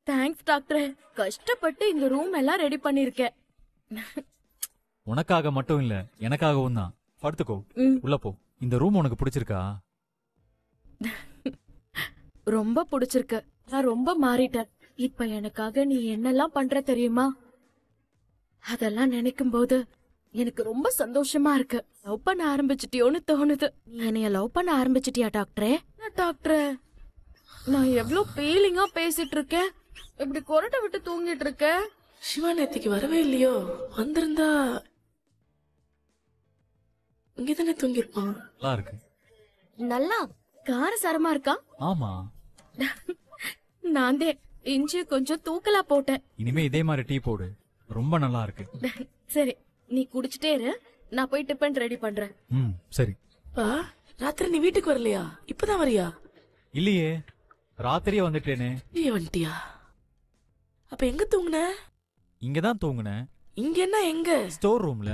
Thanks doctor. கஷ்டப்பட்டு இந்த room எல்லாம் ரெடி பண்ணிருக்கேன். உனக்காக மட்டும் இல்ல எனக்காகவும் தான். படுத்துக்கோ, உள்ள போ. இந்த ரூம் உனக்கு பிடிச்சிருக்கா? ரொம்ப பிடிச்சிருக்கு. நான் ரொம்ப மாறிட்டேன். இப்ப எனக்காக நீ என்னெல்லாம் பண்ற தெரியுமா? அதெல்லாம் நினைக்கும் போது எனக்கு ரொம்ப சந்தோஷமா இருக்கு. லவ் பண்ண ஆரம்பிச்சிட்டியோன்னு தோணுது. நீ என்னைய லவ் பண்ண ஆரம்பிச்சிட்டியா டாக்டரே? டாக்டரே, நான் எவ்வளவு ஃபீலிங்கா பேசிட்டு இருக்கேன். இப்படி கொரட்டை விட்டு தூங்கிட்டு இருக்க. சிவா நேத்திக்கு வரவே இல்லையோ? வந்திருந்தா இங்கதானே தூங்கிருப்பான். நல்லா இருக்கு. நல்லா காரசாரமா இருக்கா? ஆமா, நான் தான் இஞ்சி கொஞ்சம் தூக்கலா போட்டேன். இனிமே இதே மாதிரி டீ போடு, ரொம்ப நல்லா இருக்கு. சரி, நீ குடிச்சிட்டே இரு, நான் போய் டிபன் ரெடி பண்றேன். சரி. பா, ராத்திரி நீ வீட்டுக்கு வரலையா? இப்பதான் வரியா? இல்லையே, ராத்திரியே வந்துட்டேனே. நீ வந்துட்டியா? அப்ப எங்க தூங்குன? இங்கதான் தூங்குனேன். இங்க என்ன எங்க? ஸ்டோர் ரூம்ல.